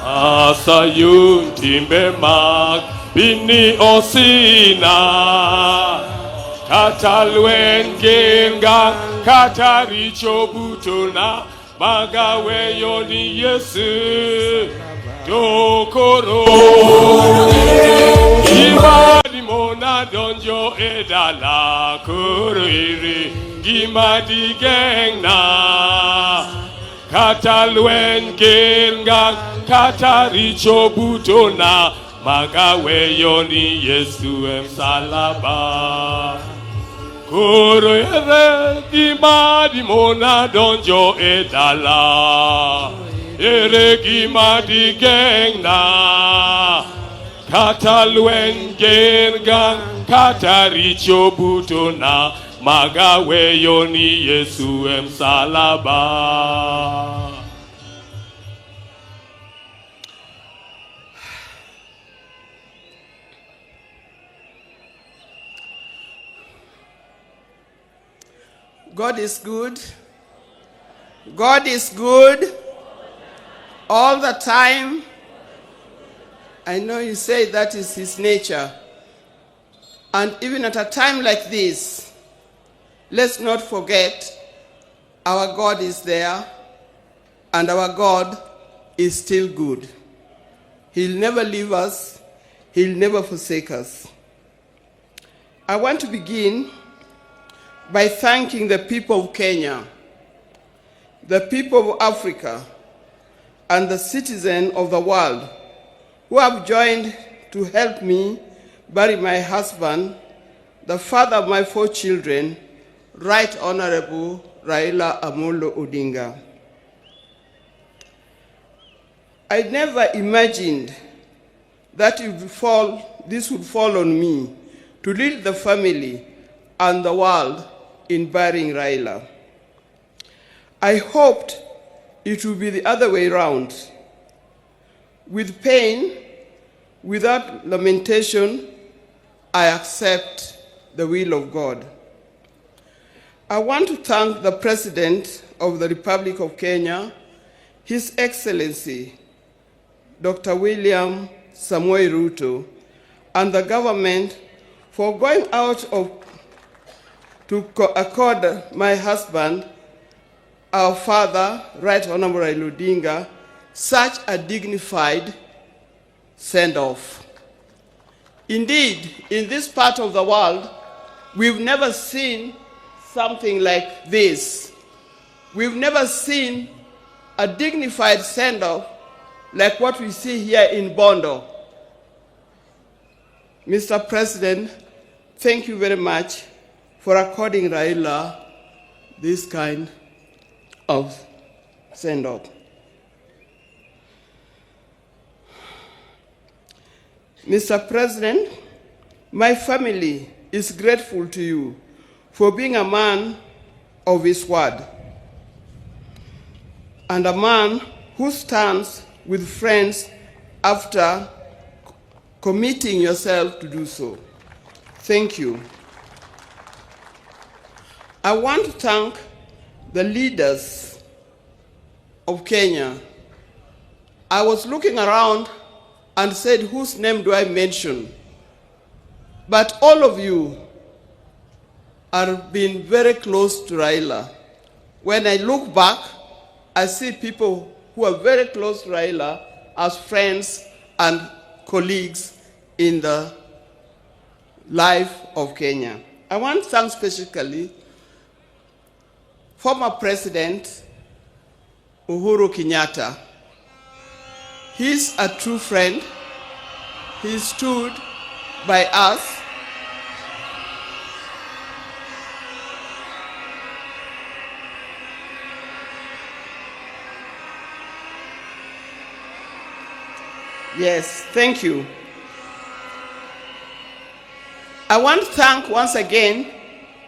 Asayun timbe mag bini osina katalwen genga kataricho butona magawe yoni yesu dokoro imadi mona donjo edala kuriri gimadi gengna katalwen genga kataricho butona magawe yoni yesu emsalaba koro ere gimadi mona donjo edala ere gimadi gengna katalwen genga kataricho butona magawe yoni yesu emsalaba. God is good. God is good all the time. I know you say that is his nature. And even at a time like this, let's not forget our God is there and our God is still good. He'll never leave us. He'll never forsake us. I want to begin by thanking the people of Kenya, the people of Africa, and the citizens of the world who have joined to help me bury my husband, the father of my 4 children, Right Honorable Raila Odinga. I never imagined that this would fall on me to lead the family and the world in burying Raila. I hoped it would be the other way around. With pain, without lamentation, I accept the will of God. I want to thank the President of the Republic of Kenya, His Excellency, Dr. William Samoei Ruto, and the government for going out to accord my husband, our father, Right Honorable Raila Odinga, such a dignified send-off. Indeed, in this part of the world, we've never seen something like this. We've never seen a dignified send-off like what we see here in Bondo. Mr. President, thank you very much for according Raila this kind of send-off. Mr. President, my family is grateful to you for being a man of his word and a man who stands with friends after committing yourself to do so. Thank you. I want to thank the leaders of Kenya. I was looking around and said, whose name do I mention? But all of you are being very close to Raila. When I look back, I see people who are very close to Raila as friends and colleagues in the life of Kenya. I want to thank specifically former President Uhuru Kenyatta. He's a true friend. He stood by us. Yes, thank you. I want to thank once again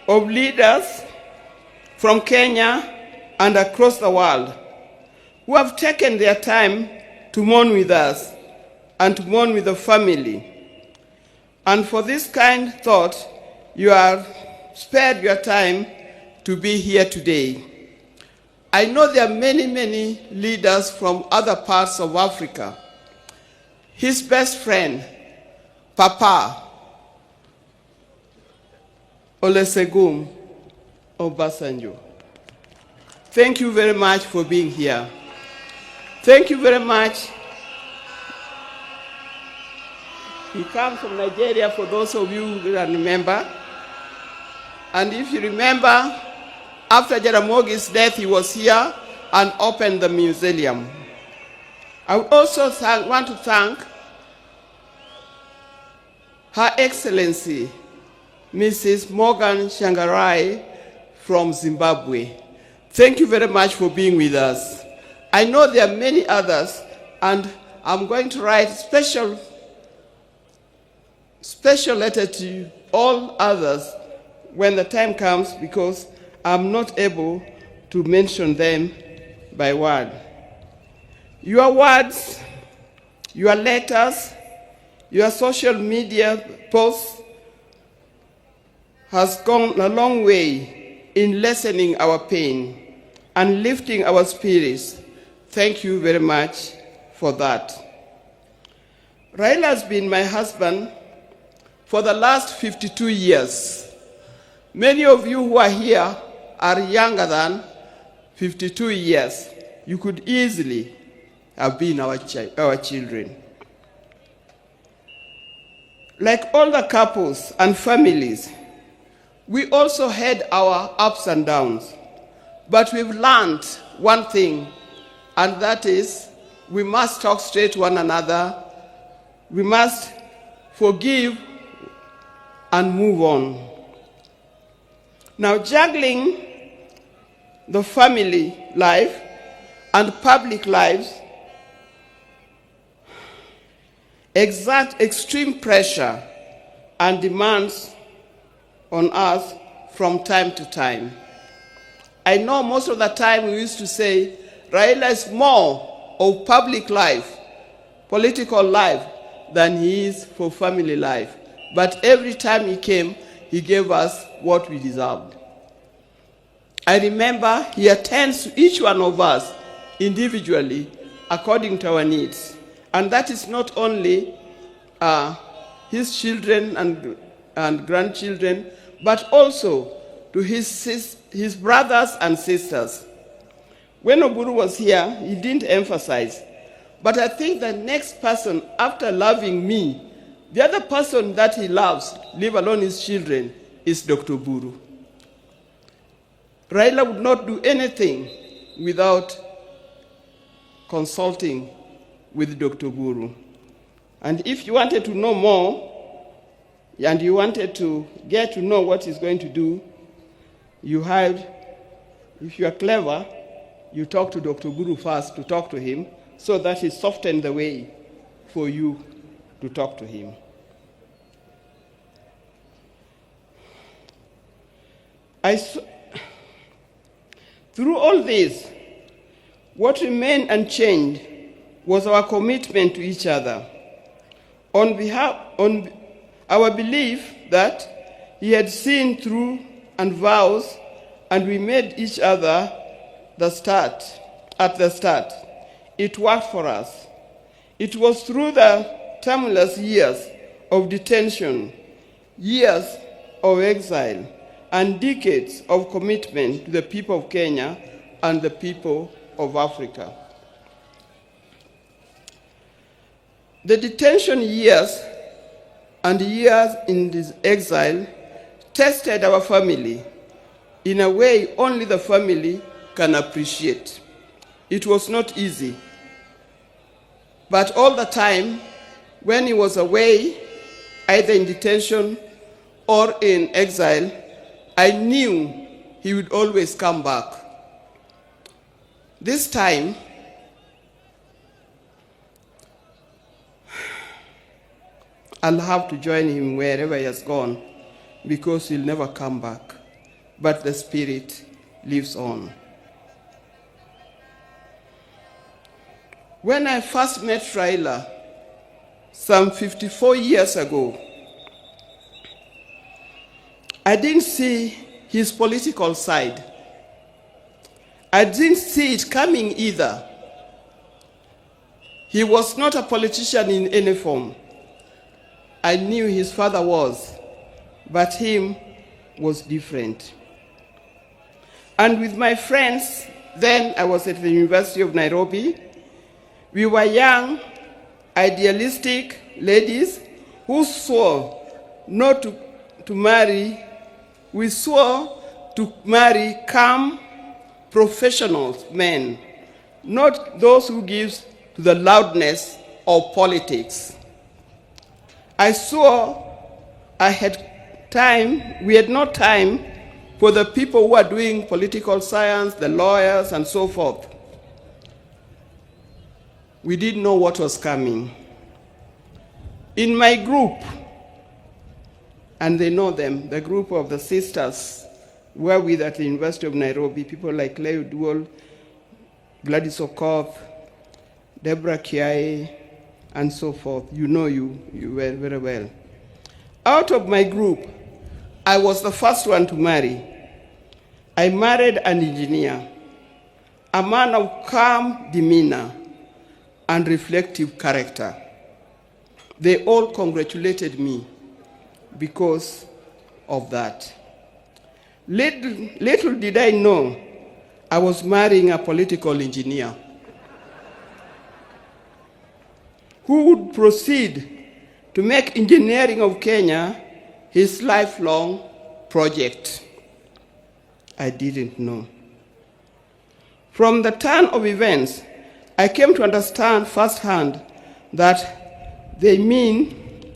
of leaders from Kenya and across the world who have taken their time to mourn with us and to mourn with the family. And for this kind thought, you have spared your time to be here today. I know there are many, many leaders from other parts of Africa. His best friend, Papa Olusegun Obasanjo. Thank you very much for being here. Thank you very much. He comes from Nigeria, for those of you who can remember. And if you remember, after Jaramogi's death, he was here and opened the museum. I would also want to thank Her Excellency, Mrs. Morgan Shangarai from Zimbabwe. Thank you very much for being with us. I know there are many others, and I'm going to write special letter to all others when the time comes, because I'm not able to mention them by word. Your words, your letters, your social media posts has gone a long way in lessening our pain and lifting our spirits. Thank you very much for that. Raila has been my husband for the last 52 years. Many of you who are here are younger than 52 years. You could easily have been our children. Like all the couples and families, we also had our ups and downs. But we've learned one thing, and that is we must talk straight to one another. We must forgive and move on. Now, juggling the family life and public lives exert extreme pressure and demands on us from time to time. I know most of the time we used to say Raila is more of public life, political life, than he is for family life. But every time he came, he gave us what we deserved. I remember he attends to each one of us individually according to our needs. And that is not only his children and grandchildren, but also to his brothers and sisters. When Oburu was here, he didn't emphasize. But I think the next person, after loving me, the other person that he loves, leave alone his children, is Dr. Buru. Raila would not do anything without consulting with Dr. Buru. And if you wanted to know more, and you wanted to get to know what he's going to do, if you are clever, you talk to Dr. Buru first to talk to him, so that he softened the way for you to talk to him. Through all this, what remained unchanged was our commitment to each other. On our belief that he had seen through and vows, and we made each other at the start. It worked for us. It was through the tumultuous years of detention, years of exile, and decades of commitment to the people of Kenya and the people of Africa. The detention years and years in this exile tested our family in a way only the family can appreciate. It was not easy. But all the time, when he was away, either in detention or in exile, I knew he would always come back. This time, I'll have to join him wherever he has gone. because he'll never come back, but the spirit lives on. When I first met Raila, some 54 years ago, I didn't see his political side. I didn't see it coming either. He was not a politician in any form. I knew his father was, but him was different. And with my friends, then I was at the University of Nairobi, we were young, idealistic ladies who swore not to marry. We swore to marry calm, professional men, not those who give to the loudness of politics. I swore we had no time for the people who are doing political science, the lawyers, and so forth. We didn't know what was coming. In my group, and they know them, the group of the sisters were with at the University of Nairobi, people like Leo Duol, Gladys Okoth, Deborah Kiai, and so forth. You know you very well. Out of my group, I was the first one to marry. I married an engineer, a man of calm demeanor and reflective character. They all congratulated me because of that. Little did I know I was marrying a political engineer who would proceed to make engineering of Kenya his lifelong project. I didn't know. From the turn of events, I came to understand firsthand that they mean,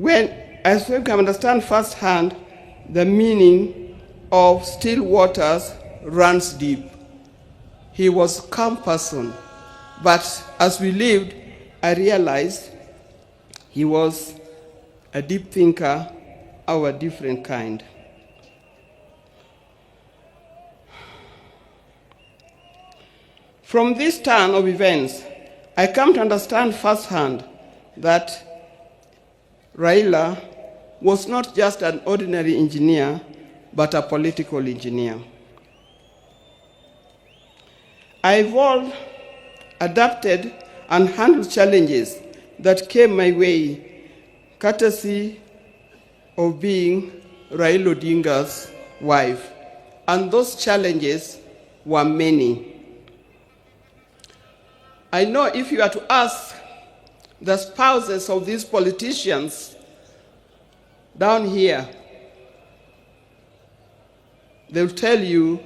I came to understand firsthand the meaning of still waters runs deep. He was a calm person, but as we lived, I realized he was a deep thinker of a different kind. From this turn of events, I come to understand firsthand that Raila was not just an ordinary engineer, but a political engineer. I evolved, adapted, and handled challenges that came my way, courtesy of being Raila Odinga's wife. And those challenges were many. I know if you are to ask the spouses of these politicians down here, they'll tell you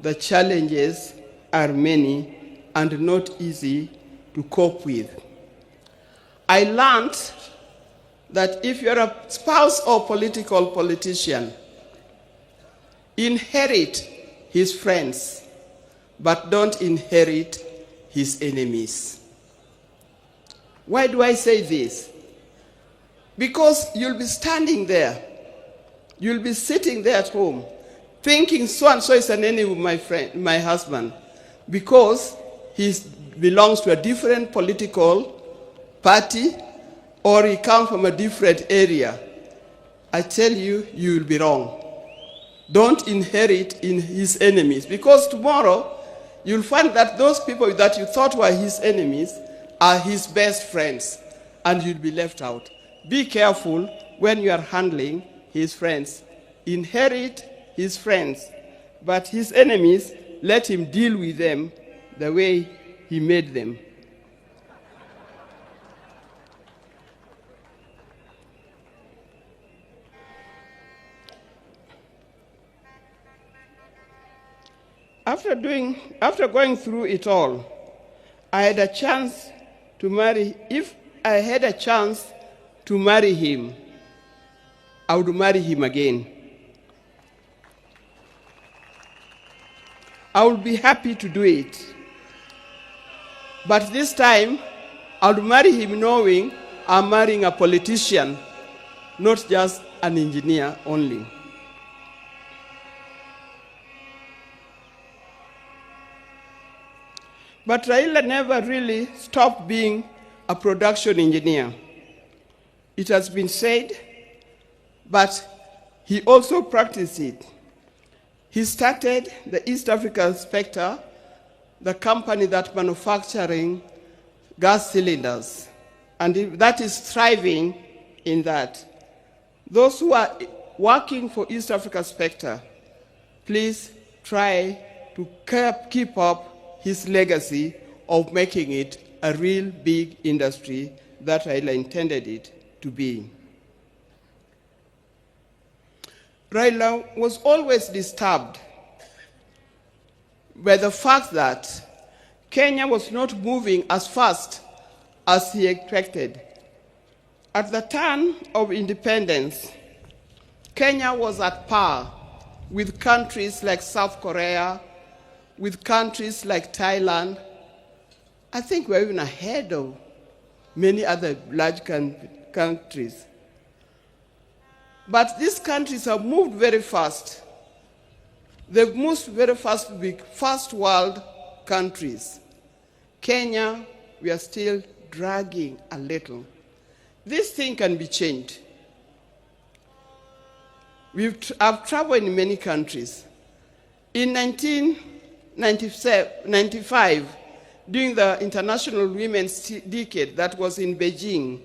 the challenges are many and not easy to cope with. I learned that if you're a spouse or politician, inherit his friends, but don't inherit his enemies. Why do I say this? Because you'll be standing there, you'll be sitting there at home, thinking so-and-so is an enemy of my husband, because he belongs to a different political party, or he comes from a different area. I tell you, you will be wrong. Don't inherit in his enemies, because tomorrow you'll find that those people that you thought were his enemies are his best friends, and you'll be left out. Be careful when you are handling his friends. Inherit his friends, but his enemies, let him deal with them the way he made them. After going through it all, I had a chance to marry. If I had a chance to marry him, I would marry him again. I would be happy to do it. But this time, I would marry him knowing I'm marrying a politician not just an engineer only. But Raila never really stopped being a production engineer. It has been said, but he also practiced it. He started the East African Spectre, the company that manufacturing gas cylinders, and that is thriving in that. Those who are working for East Africa Spectre, please try to keep up his legacy of making it a real big industry that Raila intended it to be. Raila was always disturbed by the fact that Kenya was not moving as fast as he expected. At the turn of independence, Kenya was at par with countries like South Korea, with countries like Thailand. I think we're even ahead of many other large countries. But these countries have moved very fast. They've moved very fast to be first world countries. Kenya, we are still dragging a little. This thing can be changed. I've traveled in many countries. In 1995, during the International Women's Decade that was in Beijing,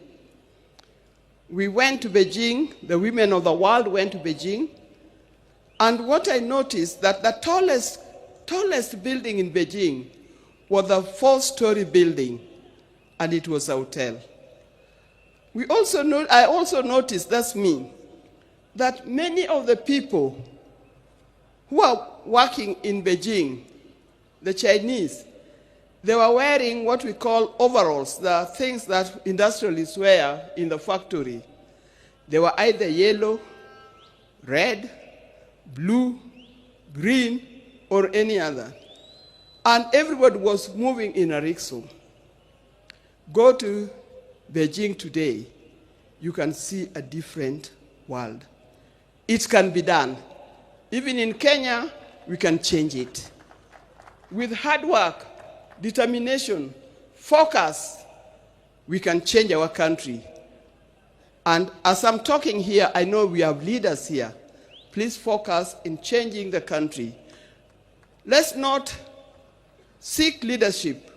we went to Beijing, the women of the world went to Beijing, and what I noticed that the tallest building in Beijing was a 4-story building, and it was a hotel. I also noticed, that's me, that many of the people who are working in Beijing, the Chinese, they were wearing what we call overalls, the things that industrialists wear in the factory. They were either yellow, red, blue, green, or any other. And everybody was moving in a rickshaw. Go to Beijing today, you can see a different world. It can be done. Even in Kenya, we can change it. With hard work, determination, focus, we can change our country. And as I'm talking here, I know we have leaders here. Please focus in changing the country. Let's not seek leadership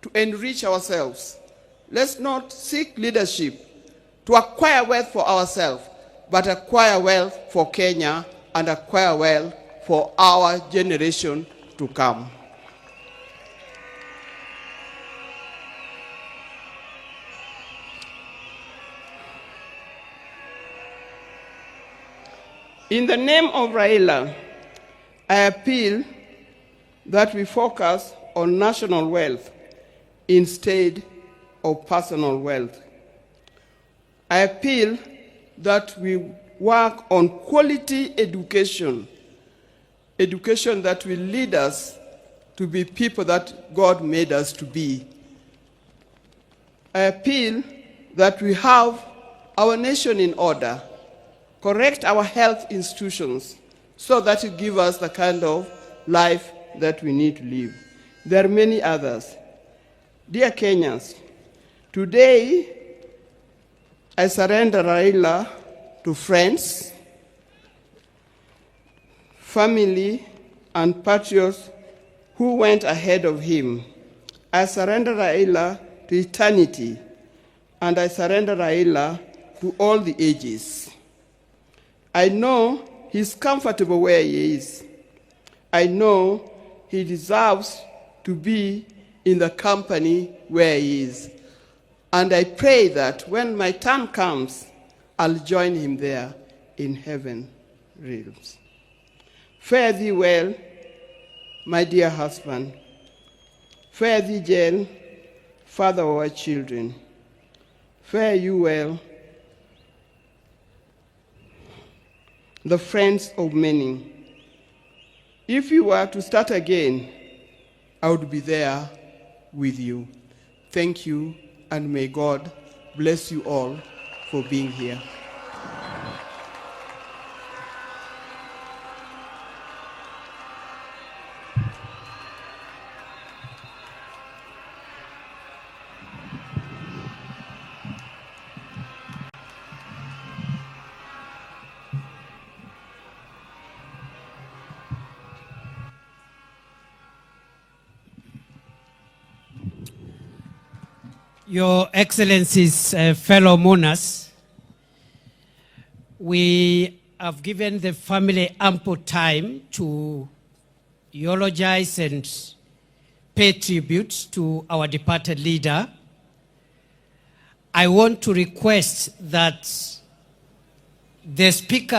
to enrich ourselves. Let's not seek leadership to acquire wealth for ourselves, but acquire wealth for Kenya and acquire wealth for our generation to come. In the name of Raila, I appeal that we focus on national wealth instead of personal wealth. I appeal that we work on quality education, education that will lead us to be people that God made us to be. I appeal that we have our nation in order, correct our health institutions so that it give us the kind of life that we need to live. There are many others. Dear Kenyans, today I surrender Raila to friends, family, and patriots who went ahead of him. I surrender Raila to eternity, and I surrender Raila to all the ages. I know he's comfortable where he is. I know he deserves to be in the company where he is. And I pray that when my turn comes, I'll join him there in heaven realms. Fare thee well, my dear husband. Fare thee well, father of our children. Fare you well, the friends of many. If you were to start again, I would be there with you. Thank you, and may God bless you all for being here. Your Excellencies, fellow mourners, we have given the family ample time to eulogize and pay tribute to our departed leader. I want to request that the Speaker